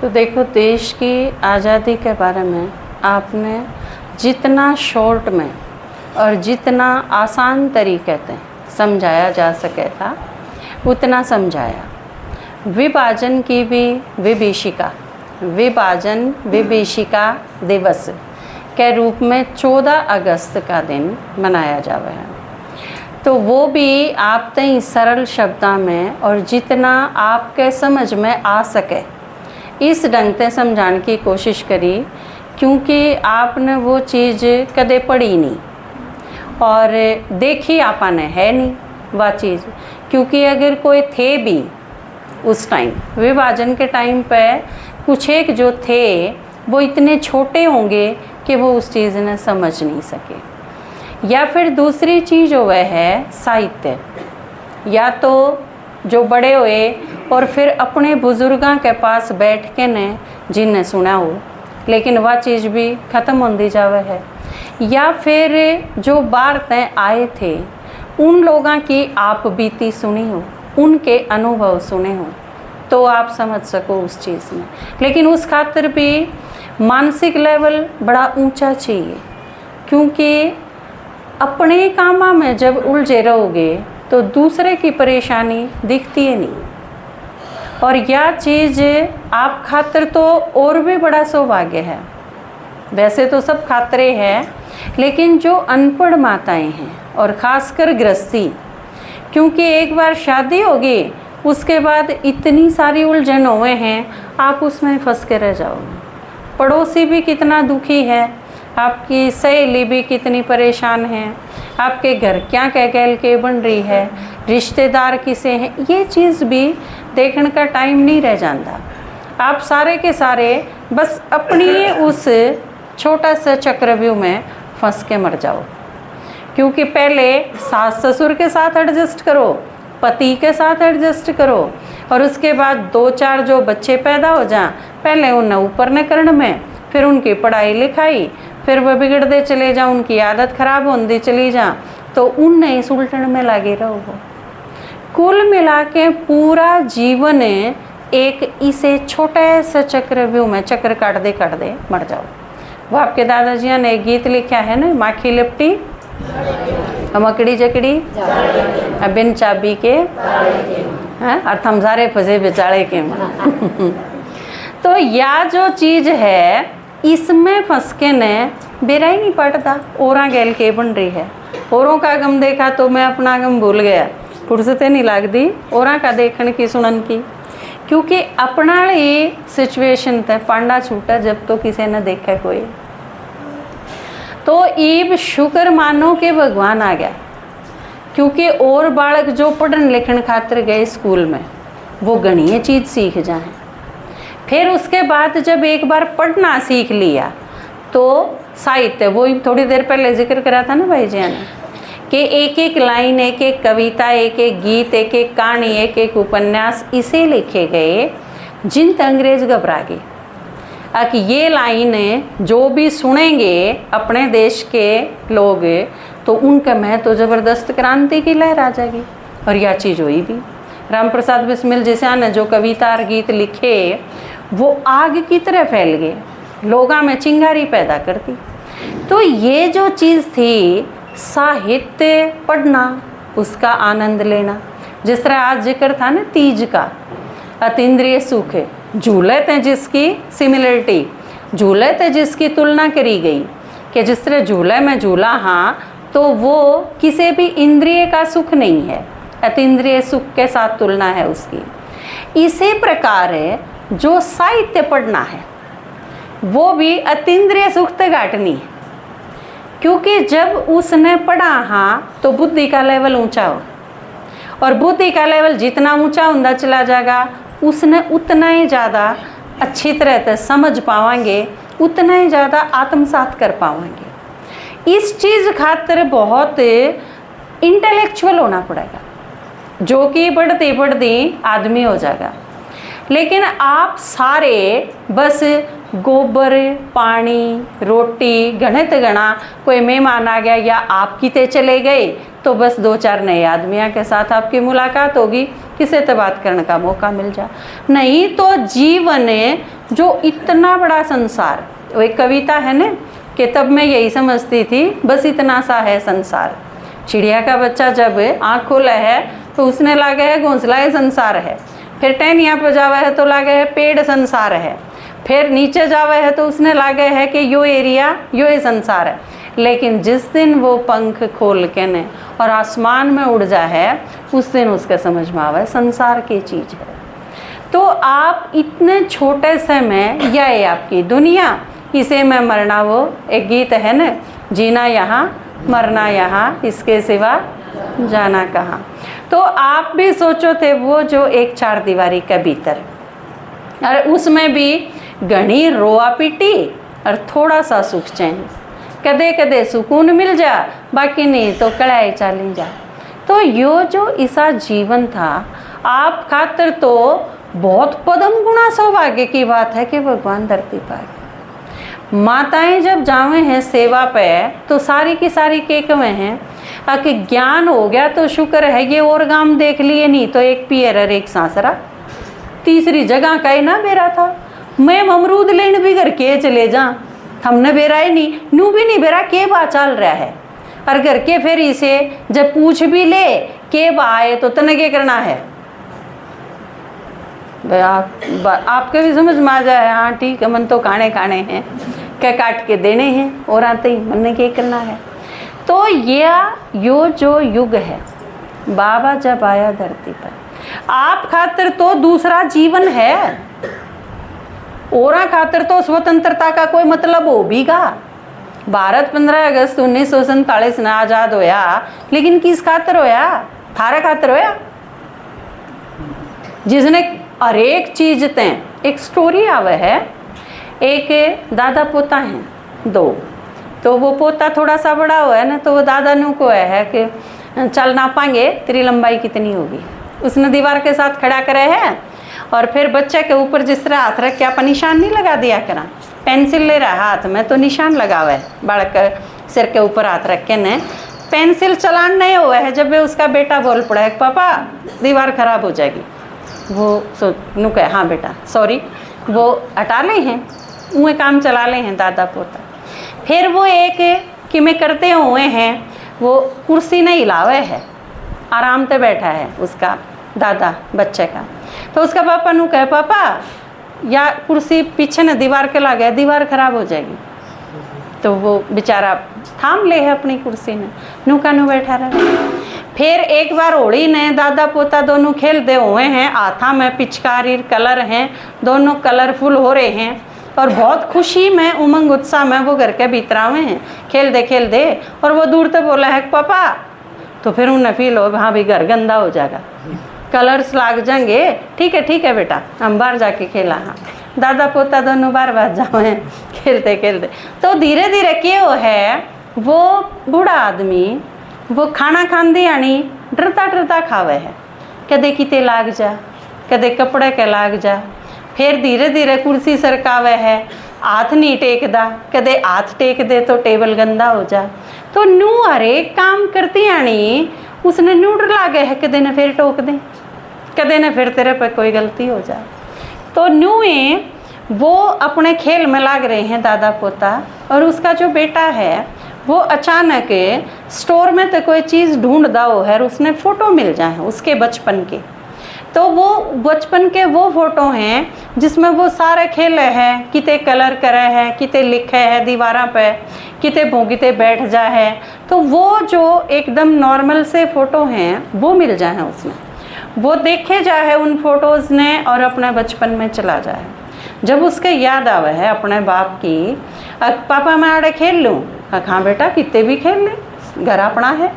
तो देखो, देश की आज़ादी के बारे में आपने जितना शॉर्ट में और जितना आसान तरीके से समझाया जा सके था उतना समझाया। विभाजन की भी विभीषिका दिवस के रूप में 14 अगस्त का दिन मनाया जावे है। तो वो भी आप तई सरल शब्दों में और जितना आपके समझ में आ सके इस ढंग से समझाने की कोशिश करी, क्योंकि आपने वो चीज़ कदे पढ़ी नहीं और देखी आपने है नहीं वह चीज़। क्योंकि अगर कोई थे भी उस टाइम विभाजन के टाइम पे कुछ एक जो थे वो इतने छोटे होंगे कि वो उस चीज़ ने समझ नहीं सके। या फिर दूसरी चीज़ जो वह है साहित्य, या तो जो बड़े हुए और फिर अपने बुजुर्गों के पास बैठ के ने जिनने सुना हो लेकिन वह चीज़ भी ख़त्म होती जावे है। या फिर जो बाहर तय आए थे उन लोगों की आप बीती सुनी हो, उनके अनुभव सुने हो तो आप समझ सको उस चीज़ में। लेकिन उस खातिर भी मानसिक लेवल बड़ा ऊंचा चाहिए, क्योंकि अपने कामों में जब उलझे रहोगे तो दूसरे की परेशानी दिखती है नहीं। और यह चीज़ आप खातिर तो और भी बड़ा सौभाग्य है। वैसे तो सब खातरे हैं, लेकिन जो अनपढ़ माताएं हैं और ख़ासकर गृहस्थी, क्योंकि एक बार शादी होगी उसके बाद इतनी सारी उलझन हुए हैं आप उसमें फंस के रह जाओगे। पड़ोसी भी कितना दुखी है, आपकी सहेली भी कितनी परेशान है, आपके घर क्या कह कहल के बन रही है, रिश्तेदार किसे हैं, ये चीज़ भी देखने का टाइम नहीं रह जाता। आप सारे के सारे बस अपनी उस छोटा सा चक्रव्यूह में फंस के मर जाओ। क्योंकि पहले सास ससुर के साथ एडजस्ट करो, पति के साथ एडजस्ट करो और उसके बाद 2-4 जो बच्चे पैदा हो जाएं, पहले उन्हें ऊपर न करने में, फिर उनकी पढ़ाई लिखाई, फिर वह बिगड़ते चले जाओ, उनकी आदत खराब होती चली जा, तो उन्हें इस उल्टन में लगे रहो। कुल मिला के पूरा जीवन एक इसे छोटे से चक्रव्यूह में चक्र काट दे मर जाओ। वो आपके दादाजी ने एक गीत लिखा है ना, माखी लिपटी मकड़ी जकड़ी बिन चाबी के हैं और थमजारे फंसे बेचारे के तो या जो चीज़ है इसमें फंस के ने बेरा ही नहीं पड़ता औरा गैल के बन रही है। औरों का गम देखा तो मैं अपना गम भूल गया, फुर्सतें नहीं लगती औरा का देखने की सुनन की। क्योंकि अपना ही सिचुएशन थे पांडा छूटा जब तो किसी ने देखा कोई। तो ईब शुक्र मानो कि भगवान आ गया, क्योंकि और बालक जो पढ़न लिखन खातिर गए स्कूल में वो गणिये चीज़ सीख जाए। फिर उसके बाद जब एक बार पढ़ना सीख लिया तो साहित्य, वो थोड़ी देर पहले जिक्र करा था ना भाई जी ने, कि एक एक लाइन, एक एक कविता, एक एक गीत, एक एक कहानी, एक एक उपन्यास इसे लिखे गए जिन तक अंग्रेज घबरा गए कि ये लाइन जो भी सुनेंगे अपने देश के लोग तो उनका में तो ज़बरदस्त क्रांति की लहर आ जाएगी। और यह चीज़ हुई भी। राम प्रसाद बिस्मिल जैसा ने जो कविता और गीत लिखे वो आग की तरह फैल गए, लोगों में चिंगारी पैदा करती। तो ये जो चीज़ थी साहित्य पढ़ना, उसका आनंद लेना। जिस तरह आज जिक्र था ना तीज का, अतीन्द्रिय सुख, झूले थे जिसकी सिमिलरिटी, झूले थे जिसकी तुलना करी गई कि जिस तरह झूले में झूला हाँ तो वो किसी भी इंद्रिय का सुख नहीं है, अतीन्द्रिय सुख के साथ तुलना है उसकी। इसी प्रकार जो साहित्य पढ़ना है वो भी अतीन्द्रिय सुख तक घाटनी है, क्योंकि जब उसने पढ़ा हाँ तो बुद्धि का लेवल ऊंचा हो, और बुद्धि का लेवल जितना ऊंचा होता चला जाएगा उसने उतना ही ज़्यादा अच्छी तरह से समझ पाएंगे, उतना ही ज़्यादा आत्मसात कर पाएंगे। इस चीज़ खातिर बहुत इंटेलेक्चुअल होना पड़ेगा, जो कि बढ़ती बढ़ती आदमी हो जाएगा। लेकिन आप सारे बस गोबर, पानी, रोटी, गणित गणा, कोई मेहमान आ गया या आप किते चले गए तो बस 2-4 नए आदमियों के साथ आपकी मुलाकात होगी, किसे तो बात करने का मौका मिल जा। नहीं तो जीवन है जो इतना बड़ा संसार, वो एक कविता है ना कि तब मैं यही समझती थी बस इतना सा है संसार। चिड़िया का बच्चा जब आँख खोला है तो उसने लागे है घोंसला ये संसार है, फिर टहनिया पर जावा है तो लागे है पेड़ संसार है, फिर नीचे जावा है तो उसने लागे है कि यो एरिया यो ये संसार है। लेकिन जिस दिन वो पंख खोल के ने और आसमान में उड़ जा है उस दिन उसके समझ में आवा है संसार की चीज़ है। तो आप इतने छोटे से में यह आपकी दुनिया, इसे में मरना, वो एक गीत है न, जीना यहाँ मरना यहाँ, इसके सिवा जाना कहाँ। तो आप भी सोचो थे वो जो एक चार दीवारी के भीतर, और उसमें भी घनी रोआ पीटी और थोड़ा सा सुख चैन, कदे कदे सुकून मिल जा, बाकी नहीं तो कड़ाई चाली जा। तो यो जो ऐसा जीवन था आप खातिर तो बहुत पदम गुणा सौभाग्य की बात है कि भगवान धरती पर। माताएं जब जावे हैं सेवा पे तो सारी की सारी के कवे हैं कि ज्ञान हो गया तो शुक्र है, ये और गांव देख लिए, नहीं तो एक पियर और एक सांसरा, तीसरी जगह का ही ना बेरा था। मैं अमरूद लेने भी घर के चले जा, हमने बेरा ही नहीं, नू भी नहीं बेरा के बा चल रहा है, और घर के फिर इसे जब पूछ भी ले के बा आए तो तने के करना है। आपके भी समझ में आ जाए, हाँ ठीक है मन तो काने काने हैं, क्या काट के देने हैं और आते ही मन ने क्या करना है। तो यो जो युग है, बाबा जब आया धरती पर आप खातिर तो दूसरा जीवन है, और खातिर तो स्वतंत्रता का कोई मतलब हो भी गा। भारत 15 अगस्त 1947 में आज़ाद होया, लेकिन किस खातिर होया? थारा खातिर होया, जिसने हर एक चीज तें। एक स्टोरी आवे है, एक दादा पोता हैं दो, तो वो पोता थोड़ा सा बड़ा हुआ है ना, तो वो दादा नु को है कि चल नापांगे तेरी लंबाई कितनी होगी। उसने दीवार के साथ खड़ा करे है और फिर बच्चे के ऊपर जिस तरह हाथ रख के आप निशान नहीं लगा दिया करा, पेंसिल ले रहा हाथ में तो निशान लगा हुआ है, बालक सिर के ऊपर हाथ रख के ने पेंसिल चलान नहीं हुआ है। जब वे उसका बेटा बोल पड़ा है पापा दीवार खराब हो जाएगी, वो नु कहे हाँ बेटा सॉरी, वो हटा ले हैं, उहे काम चला ले हैं दादा पोता। फिर वो एक कि मैं करते हुए हैं, वो कुर्सी नहीं हिलावे है, आराम से बैठा है उसका दादा बच्चे का। तो उसका पापा नु कहे पापा या कुर्सी पीछे न दीवार के ला गया, दीवार खराब हो जाएगी। तो वो बेचारा थाम ले है अपनी कुर्सी ने, नु का नु बैठा रहा। फिर एक बार होली ने दादा पोता दोनों खेल दे हुए हैं, आथा में पिचकारी कलर हैं, दोनों कलरफुल हो रहे हैं और बहुत खुशी में उमंग उत्साह में वो घर के भीतर आवे हैं, खेल दे। और वो दूर तक बोला है पापा, तो फिर उन्हें फील हो हाँ भाई घर गंदा हो जाएगा, कलर्स लाग जाएंगे, ठीक है बेटा हम बाहर जाके खेला। हाँ दादा पोता दोनों बार जाओ खेलते। तो धीरे धीरे क्यों है वो बूढ़ा आदमी वो खाना खांदी आनी डरता खावे है, कदे किते लाग जा, कदे कपड़े के लाग जा। फिर धीरे धीरे कुर्सी सरकावे है, हाथ नहीं टेकदा, कदे हाथ टेक दे तो टेबल गंदा हो जा। तो नू हर एक काम करती आनी उसने नू डर लागे है, कदे न फिर टोक दे, कदे न फिर तेरे पे कोई गलती हो जाए। तो नूए वो अपने खेल में लाग रहे हैं दादा पोता, और उसका जो बेटा है वो अचानक स्टोर में तो कोई चीज़ ढूंढ दाओ है, उसने फ़ोटो मिल जाए उसके बचपन के। तो वो बचपन के वो फ़ोटो हैं जिसमें वो सारे खेले हैं, किते कलर करे है, किते लिखे है दीवारा पे, किते भोंगिते बैठ जा है। तो वो जो एकदम नॉर्मल से फ़ोटो हैं वो मिल जाए उसमें, वो देखे जाए उन फ़ोटोज़ ने और अपने बचपन में चला जाए। जब उसके याद आवे है अपने बाप की, पापा मैं आड़े खेल लूँ, हाँ बेटा कितने भी खेल ले, घर अपना है,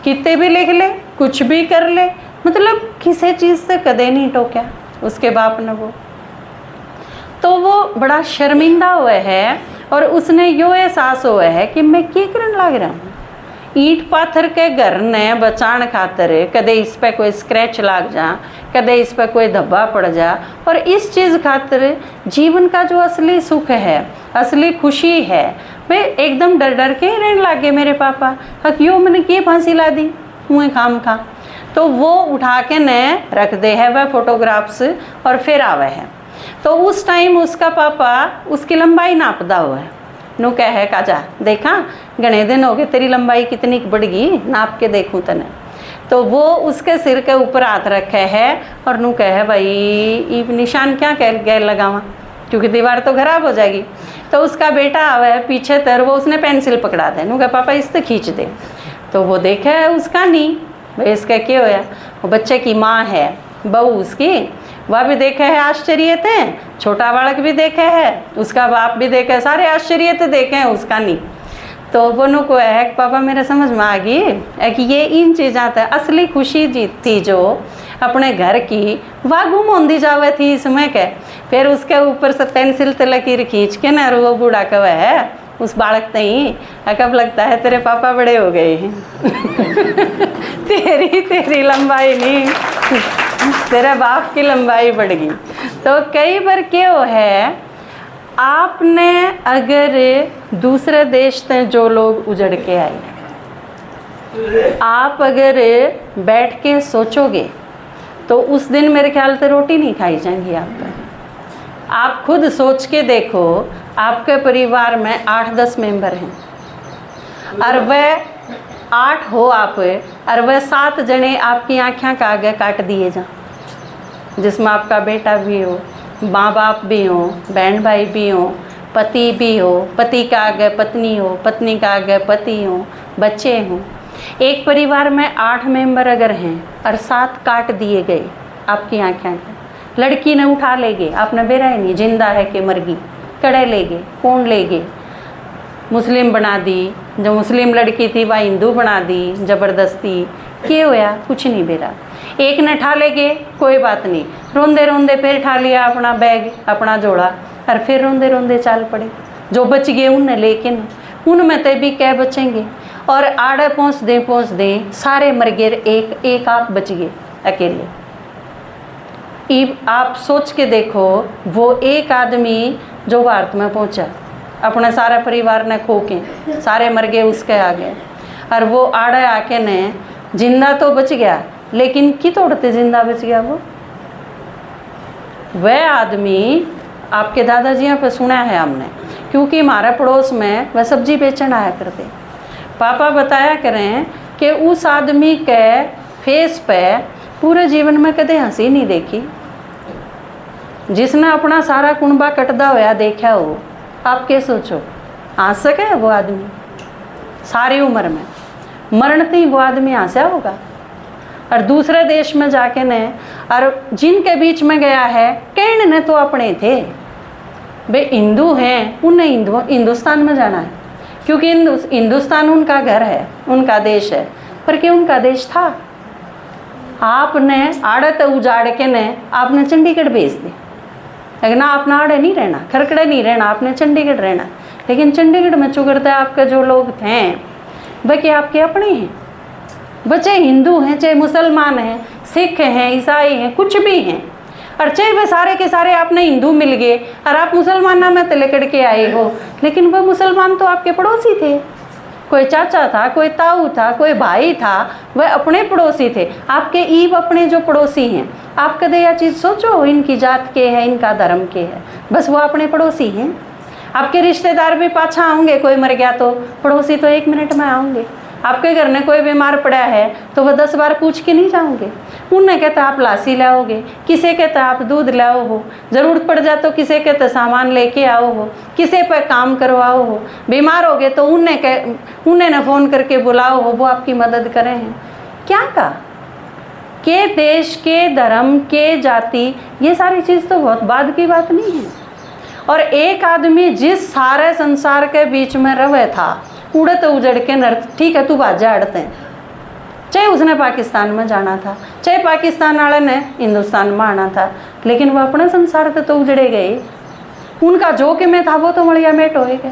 कितने भी लिख ले, कुछ भी कर ले, मतलब किसी चीज़ से कदे नहीं टोका उसके बाप ने वो। तो वो बड़ा शर्मिंदा हुआ है और उसने यो एहसास हुआ है कि मैं क्या करने लग रहा हूँ। ईंट पाथर के घर ने बचान खातर कदे इस पर कोई स्क्रैच लाग जा, कदे इस पर कोई धब्बा पड़ जा, और इस चीज़ खातर जीवन का जो असली सुख है, असली खुशी है, वे एकदम डर के ही रहने लगे मेरे पापा। यो मैंने क्या फांसी ला दी हुए खाम खा। तो वो उठा के ने रख दे है वह फोटोग्राफ्स और फिर आवे है। तो उस टाइम उसका पापा उसकी लंबाई नापदा हुआ है, नु कह है काजा देखा घने दिन हो गए तेरी लंबाई कितनी बढ़ गई, नाप के देखूं तने। तो वो उसके सिर के ऊपर हाथ रखे है और नु कह है भाई ये निशान क्या कह गैर लगावा, क्योंकि दीवार तो खराब हो जाएगी। तो उसका बेटा आवे पीछे तर, वो उसने पेंसिल पकड़ा दे, नु कह पापा इससे खींच दे। तो वो देखे है उसका नहीं, भाई इसका क्या होया, वो बच्चे की माँ है बहू उसकी, वह भी देखे है आश्चर्य थे, छोटा बालक भी देखे है, उसका बाप भी देखे, सारे आश्चर्य थे देखे हैं, उसका नहीं। तो वो को है पापा मेरे समझ में आ गई है कि ये इन चीज़ा था असली खुशी जीत थी जो अपने घर की वह गुम होती जावे थी इसमें के। फिर उसके ऊपर से पेंसिल ते लकीर खींच के ना वो बूढ़ा कवा है उस बालक तई कब लगता है तेरे पापा बड़े हो गए हैं तेरी लंबाई नहीं, तेरे बाप की लंबाई बढ़ गई। तो कई बार क्यों है, आपने अगर दूसरे देश से जो लोग उजड़ के आए, आप अगर बैठ के सोचोगे तो उस दिन मेरे ख्याल से रोटी नहीं खाई जाएंगी आप पर। आप खुद सोच के देखो, आपके परिवार में 8-10 मेंबर हैं और वह 8 हो आप, और वह 7 जने आपकी आँखें का आगे काट दिए जा, जिसमें आपका बेटा भी हो, माँ बाप भी हो, बहन भाई भी हो, पति भी हो, पति का आगे पत्नी हो, पत्नी का आगे पति हो, बच्चे हों। एक परिवार में 8 मेंबर अगर हैं और 7 काट दिए गए आपकी आँखें, लड़की ने उठा ले गए, आपने बेरा ही नहीं जिंदा है कि मर गई, कड़े ले गए, कौन ले गए, मुस्लिम बना दी, जो मुस्लिम लड़की थी वह हिंदू बना दी ज़बरदस्ती, क्या होया कुछ नहीं बेरा। एक ने ठा ले गए कोई बात नहीं, रोंदे रोंदे फिर ठा लिया अपना बैग अपना जोड़ा और फिर रोंदे रोंदे चाल पड़े। जो बच गए उनने लेकिन उनमें तो भी क्या बचेंगे, और आड़े पहुँच दें सारे मर गए, एक आप बच गए अकेले। आप सोच के देखो, वो एक आदमी जो भारत में पहुंचा अपने सारे परिवार ने खो के सारे मर गए उसके आगे, और वो आड़े आके ने जिंदा तो बच गया लेकिन की तोड़ते जिंदा बच गया वो। वह आदमी आपके दादाजी पे सुना है हमने, क्योंकि हमारे पड़ोस में वह सब्जी बेचन आया करते। पापा बताया करें कि उस आदमी के फेस पे पूरे जीवन में कदे हंसी नहीं देखी, जिसने अपना सारा कुंबा कटदा होया देखा हो। आप क्या सोचो, हंस सके वो आदमी? सारी उम्र में मरनती वो आदमी हंसा होगा। और दूसरे देश में जाके ने, और जिनके बीच में गया है कहने ने तो अपने थे, वे हिंदू हैं, उन्हें हिंदुस्तान में जाना है, क्योंकि हिंदुस्तान उनका घर है, उनका देश है। पर क्या उनका देश था? आपने आड़त उजाड़ के ने आपने चंडीगढ़ भेज दी, लेकिन आपने आड़े नहीं रहना, खरकड़े नहीं रहना, आपने चंडीगढ़ रहना। लेकिन चंडीगढ़ में चुगड़ते आपके जो लोग थे वह क्या आपके अपने हैं? बच्चे हिंदू हैं, चाहे मुसलमान हैं, सिख हैं, ईसाई हैं, कुछ भी हैं, और चाहे वे सारे के सारे आपने हिंदू मिल गए और आप मुसलमाना में तिलकड़ के आए हो, लेकिन वह मुसलमान तो आपके पड़ोसी थे। कोई चाचा था, कोई ताऊ था, कोई भाई था, वह अपने पड़ोसी थे। आपके ईब अपने जो पड़ोसी हैं, आप कदे यह चीज़ सोचो इनकी जात के है, इनका धर्म के है, बस वो अपने पड़ोसी हैं। आपके रिश्तेदार भी पाछा आएंगे, कोई मर गया तो पड़ोसी तो 1 मिनट में आएंगे। आपके घर में कोई बीमार पड़ा है तो वह 10 बार पूछ के नहीं जाओगे। उन्हें कहता आप लासी लाओगे, किसे कहता आप दूध लाओ हो, ज़रूरत पड़ जाए तो किसे कहते सामान लेके आओ हो, किसे पर काम करवाओ हो, बीमार हो गए तो उन्हें न फ़ोन करके बुलाओ हो, वो आपकी मदद करें हैं। क्या का के देश के धर्म के जाति, ये सारी चीज़ तो बहुत बाद की बात नहीं है। और एक आदमी जिस सारे संसार के बीच में रहे था, उड़त उजड़ के नर्थ, ठीक है तू बाजा अड़ते हैं, चाहे उसने पाकिस्तान में जाना था, चाहे पाकिस्तान वाले ने हिंदुस्तान में आना था, लेकिन वह अपने संसार से तो उजड़े गए। उनका जो कि में था वो तो मड़िया मेट हो गया।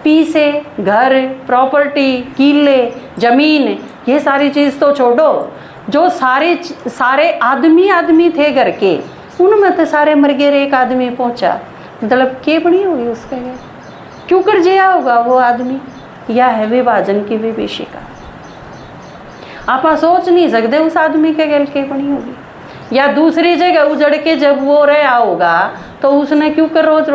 पीसे घर, प्रॉपर्टी, किले, ज़मीन, ये सारी चीज़ तो छोड़ो, जो सारे आदमी थे घर के, उनमें तो सारे मर गए, एक आदमी पहुंचा। मतलब के बनी होगी उसका, क्यों कर जिया होगा वो आदमी? यह है विभाजन की विभीषिका। आप सोच नहीं सकते उस आदमी के गल के बनी होगी। या दूसरी जगह उजड़ के जब वो रहा होगा तो उसने क्यों कर रोज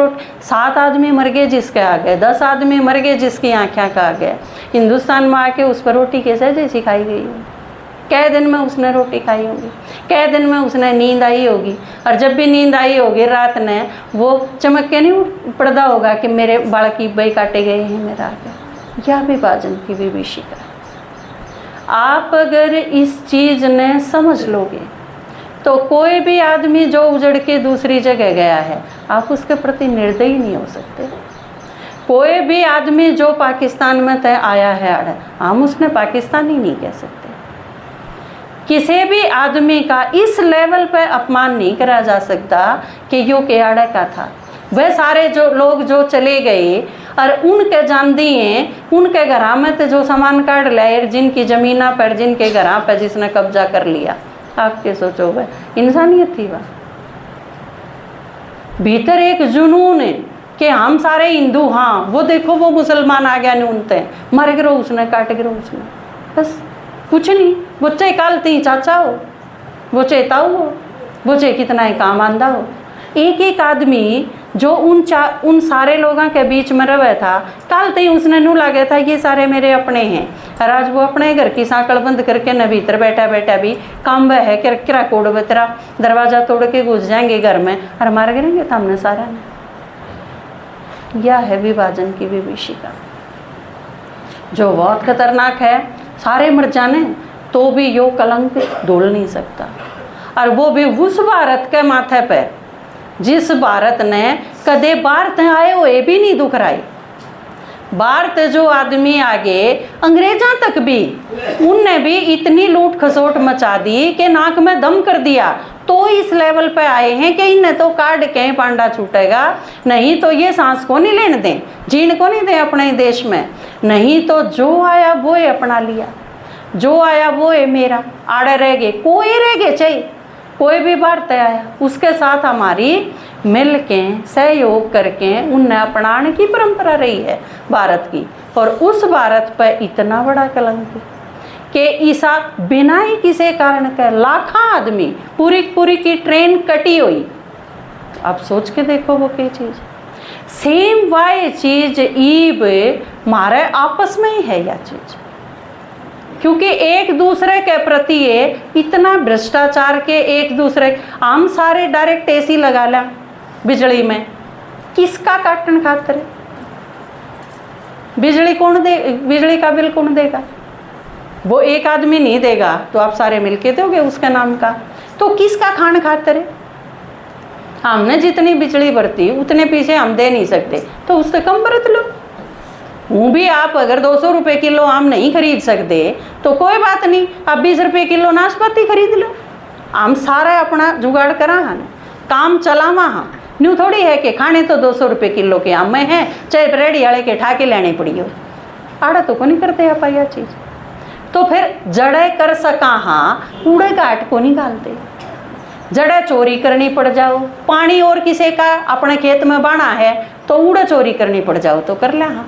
7 आदमी मर गए जिसके आगे, 10 आदमी मर गए जिसकी आँखें का आगे। हिंदुस्तान में आके उस पर रोटी कैसे जैसी खाई गई होगी, कै दिन में उसने रोटी खाई होगी, कै दिन में उसने नींद आई होगी। और जब भी नींद आई होगी रात ने वो चमक के नहीं पड़ता होगा कि मेरे बाल की बई काटे गए हैं मेरा आगे। यह विभाजन की विभीषिका। आप अगर इस चीज़ ने समझ लोगे तो कोई भी आदमी जो उजड़ के दूसरी जगह गया है आप उसके प्रति निर्दयी नहीं हो सकते। कोई भी आदमी जो पाकिस्तान में तय आया है हम उसने पाकिस्तानी नहीं कह सकते। किसी भी आदमी का इस लेवल पे अपमान नहीं करा जा सकता कि यो केयाड़ा का था। वह सारे जो लोग जो चले गए और उनके जान दिए, उनके घरा में तो जो सामान काट लाए, जिनकी ज़मीना पर, जिनके घरा पर जिसने कब्जा कर लिया, आपके सोचो वह इंसानियत थी। वह भीतर एक जुनून है कि हम सारे हिंदू, हाँ वो देखो वो मुसलमान आ गया नूनते मर गिरो उसने, काट गिरो उसने, बस कुछ नहीं। वो चाहे कालती चाचा हो, वो चाहे ताऊ हो, वो चाहे कितना ही काम आंदा हो। एक एक आदमी जो उन सारे लोगों के बीच में रहा था, कालते ही उसने नू लगा था ये सारे मेरे अपने हैं। और आज वो अपने घर की सांकड़ बंद करके न भीतर बैठा बैठा भी काम वह है कि किरा कोड बतरा दरवाज़ा तोड़ के घुस जाएंगे घर में और मार गिरेंगे तो हमने सारा ने। यह है विभाजन की विभीषिका जो बहुत खतरनाक है। सारे मर जाने तो भी यो कलंक धुल नहीं सकता। और वो भी उस भारत के माथे पे जिस भारत ने कदे भारत आए हुए भी नहीं दुखराई। भारत जो आदमी आगे अंग्रेजा तक भी उनने भी इतनी लूट खसोट मचा दी कि नाक में दम कर दिया, तो इस लेवल पे आए हैं कि इन्हें तो काट के पांडा छूटेगा, नहीं तो ये सांस को नहीं लेने दें, जीण को नहीं दें अपने देश में, नहीं तो जो आया वो ही अपना लिया, जो आया वो है मेरा। आड़े रह गए, कोई रह गए चाहिए, कोई भी भारत आया उसके साथ हमारी मिल के सहयोग करके उनने अपनाने की परंपरा रही है भारत की। और उस भारत पर इतना बड़ा कलंक कि ईसा बिना ही किसी कारण के लाखों आदमी पूरी की ट्रेन कटी हुई। आप सोच के देखो वो क्या चीज़। सेम वाई चीज ईब मारे आपस में ही है यह चीज, क्योंकि एक दूसरे के प्रति ये इतना भ्रष्टाचार के एक दूसरे हम सारे डायरेक्ट एसी लगा ला बिजली में, किसका काटन खातर है? बिजली कौन दे, बिजली का बिल कौन देगा? वो एक आदमी नहीं देगा तो आप सारे मिलके दोगे उसके नाम का, तो किसका खान खातर है? हमने जितनी बिजली बरती उतने पीछे हम दे नहीं सकते तो उससे कम बरत लो। वो भी आप अगर 200 रुपये किलो आम नहीं खरीद सकते तो कोई बात नहीं, आप 20 रुपये किलो नाशपाती खरीद लो। हम सारा अपना जुगाड़ करा हाँ, काम चलावा हाँ, न्यू थोड़ी है कि खाने तो 200 रुपये किलो के आम में है, चाहे रेडी वाले के ठाके लेने पड़ी हो। आड़ा तो को नहीं करते आप यह चीज़, तो फिर जड़े कर सका हाँ, कूड़े काट को निकालते, जड़े चोरी करनी पड़ जाओ, पानी और किसी का अपने खेत में बाना है तो उड़े चोरी करनी पड़ जाओ तो कर ले हाँ,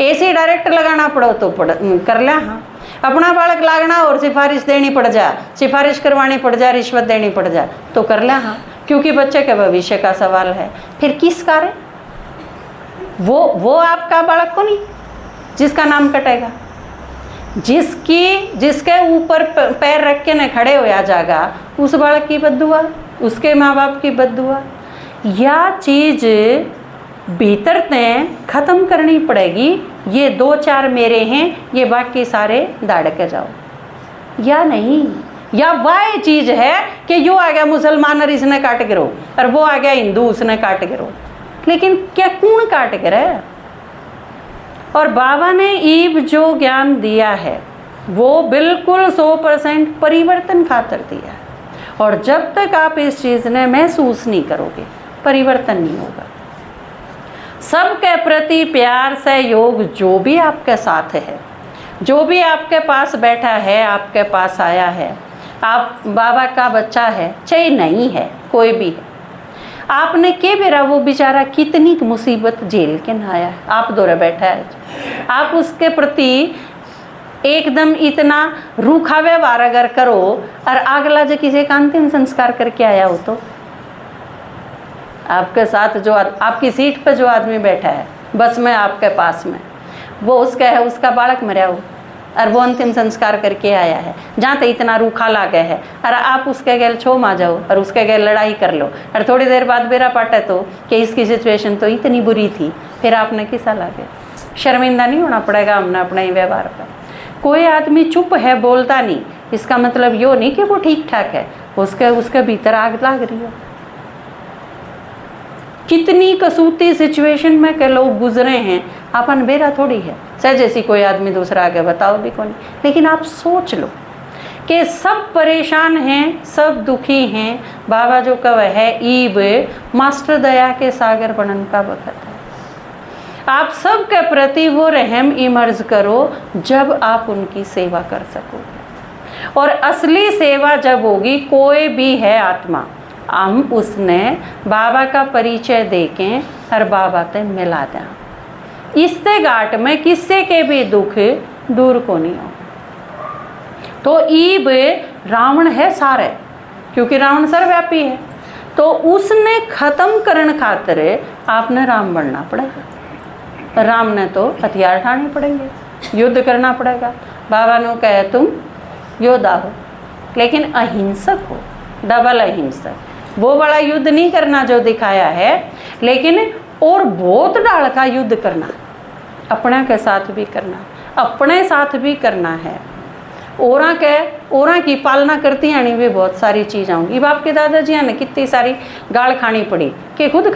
एसी डायरेक्ट लगाना पड़ो तो कर ले हाँ, अपना बालक लागना और सिफारिश देनी पड़ जा, सिफारिश करवानी पड़ जा, रिश्वत देनी पड़ जा तो कर ले हाँ, क्योंकि बच्चे के भविष्य का सवाल है। फिर किस कारण वो आपका बालक को नहीं जिसका नाम कटेगा, जिसके ऊपर पैर रख के न खड़े हो जाएगा उस बालक की बद्दुआ, उसके माँ बाप की बद्दुआ। यह चीज़ भीतर तय ख़त्म करनी पड़ेगी। ये 2-4 मेरे हैं, ये बाकी सारे दाड़ के जाओ, या नहीं, या वह चीज़ है कि यो आ गया मुसलमान और इसने काट गिरो, और वो आ गया हिंदू उसने काट गिरो, लेकिन क्या कौन काट गिरे? और बाबा ने ईब जो ज्ञान दिया है वो बिल्कुल 100% परिवर्तन खातर दिया है, और जब तक आप इस चीज़ ने महसूस नहीं करोगे परिवर्तन नहीं होगा। सबके प्रति प्यार सहयोग जो भी आपके साथ है, जो भी आपके पास बैठा है, आपके पास आया है, आप बाबा का बच्चा है चाहे नहीं है, कोई भी है, आपने के बेरा वो बेचारा कितनी मुसीबत झेल के नहाया है, आप दौरे बैठा है, आप उसके प्रति एकदम इतना रूखा व्यवहार अगर करो और अगला जो किसी का अंतिम संस्कार करके आया हो तो आपके साथ जो आपकी सीट पर जो आदमी बैठा है बस में आपके पास में, वो उसका है, उसका बालक मरा हो और वो अंतिम संस्कार करके आया है, जहाँ तक इतना रूखा लागे है और आप उसके गैल छोम आ जाओ और उसके गैल लड़ाई कर लो और थोड़ी देर बाद बेरा पाटे तो कि इसकी सिचुएशन तो इतनी बुरी थी, फिर आपने किसा लागे? शर्मिंदा नहीं होना पड़ेगा हमने अपने ही व्यवहार पर। कोई आदमी चुप है, बोलता नहीं, इसका मतलब यो नहीं कि वो ठीक ठाक है, उसके भीतर आग लाग रही है। कितनी कसूती सिचुएशन में के लोग गुजरे हैं, अपन बेरा थोड़ी है, चाहे जैसी कोई आदमी दूसरा आगे बताओ भी कौन। लेकिन आप सोच लो कि सब परेशान हैं, सब दुखी हैं, बाबा जो कह है ईब मास्टर दया के सागर बनन का वक्त है। आप सब के प्रति वो रहम इमर्ज करो जब आप उनकी सेवा कर सकोगे। और असली सेवा जब होगी, कोई भी है आत्मा, हम उसने बाबा का परिचय देके और बाबा ते मिला दें। इसते घाट में किससे के भी दुख दूर को नहीं हो। तो ईब रावण है सारे, क्योंकि रावण सर्वव्यापी है, तो उसने खत्म करने खातिर आपने राम बनना पड़ेगा। राम ने तो हथियार ठाने पड़ेंगे, युद्ध करना पड़ेगा। बाबा ने कहे तुम योद्धा हो लेकिन अहिंसक हो, डबल अहिंसक। वो बड़ा युद्ध नहीं करना जो दिखाया है, लेकिन और बहुत डाल का युद्ध करना, अपने के साथ भी करना, अपने साथ भी करना है। औरा की पालना करती आनी भी बहुत सारी चीज़ आऊँगी। बाप के दादाजी ने कितनी सारी गाल खानी पड़ी कि खुद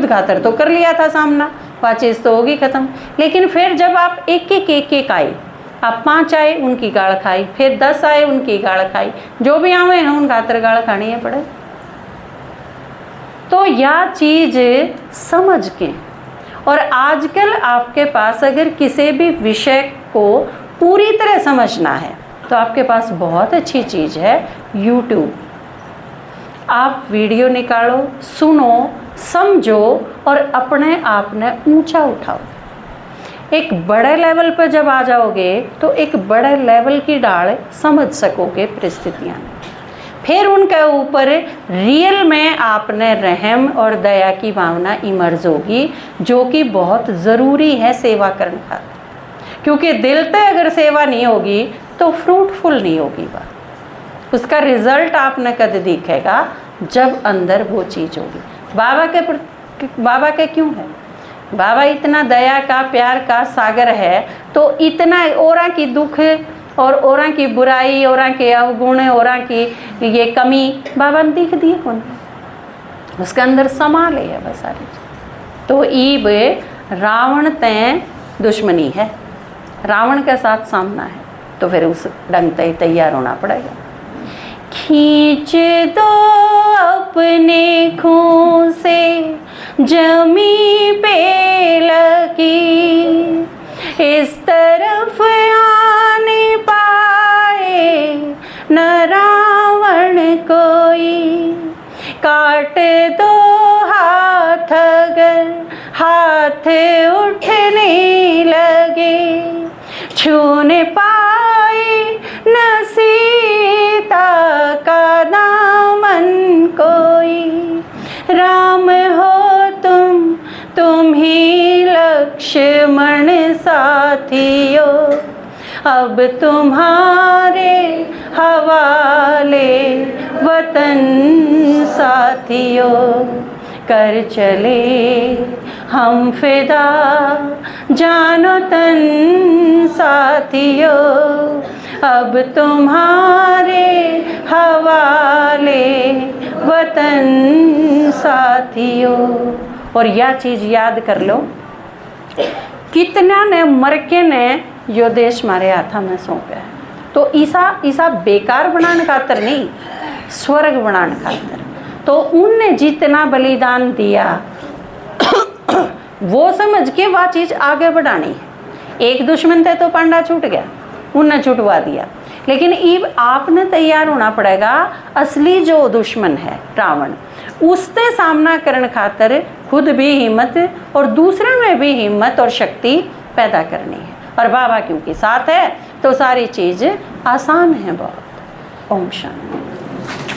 खातर तो कर लिया था सामना, वह चीज़ तो होगी ख़त्म। लेकिन फिर जब आप एक एक आए, आप 5 आए उनकी गाल खाई, फिर 10 आए उनकी गाल खाई, जो भी आवे हैं उन खातर गाल खानी है पड़े। तो यह चीज़ समझ के, और आजकल आपके पास अगर किसी भी विषय को पूरी तरह समझना है तो आपके पास बहुत अच्छी चीज़ है यूट्यूब। आप वीडियो निकालो, सुनो, समझो और अपने आप ने ऊंचा उठाओ। एक बड़े लेवल पर जब आ जाओगे तो एक बड़े लेवल की डाल समझ सकोगे परिस्थितियाँ में। फिर उनके ऊपर रियल में आपने रहम और दया की भावना इमर्ज होगी, जो कि बहुत ज़रूरी है सेवा करने का। क्योंकि दिल पे अगर सेवा नहीं होगी तो फ्रूटफुल नहीं होगी बात। उसका रिजल्ट आपने कद दिखेगा जब अंदर वो चीज़ होगी। बाबा के क्यों है? बाबा इतना दया का, प्यार का सागर है, तो इतना औरा की दुख और औरा की बुराई, औरा के अवगुण, औरा की ये कमी बाबा ने दिख दिए कौन? उसके अंदर समा ले है बस सारी। तो ईब रावण ते दुश्मनी है, रावण के साथ सामना है, तो फिर उस ढंग से तैयार होना पड़ेगा। खींच दो अपने खून से जमी पे लगी, इस तरफ आने पाए न रावण कोई। काट दो हाथ अगर हाथ उठने लगे, छूने पाए न सीता का दामन कोई। राम हो तुम ही लक्ष्मण साथियों, अब तुम्हारे हवाले वतन साथियों। कर चले हम फिदा जानो तन साथियों, अब तुम्हारे हवाले वतन साथियों। और यह चीज़ याद कर लो, कितना ने मर के ने यो देश मारे हाथा में सौंपे है। तो ईसा बेकार बनाने खातर नहीं, स्वर्ग बनाने खातर। तो उनने जितना बलिदान दिया वो समझ के वह चीज़ आगे बढ़ानी है। एक दुश्मन थे तो पांडा छूट गया, उनने छुटवा दिया। लेकिन अब आपने तैयार होना पड़ेगा, असली जो दुश्मन है रावण, उससे सामना करने खातर खुद भी हिम्मत और दूसरे में भी हिम्मत और शक्ति पैदा करनी है। और बाबा क्योंकि साथ है तो सारी चीज़ आसान है बहुत। ओम शांति।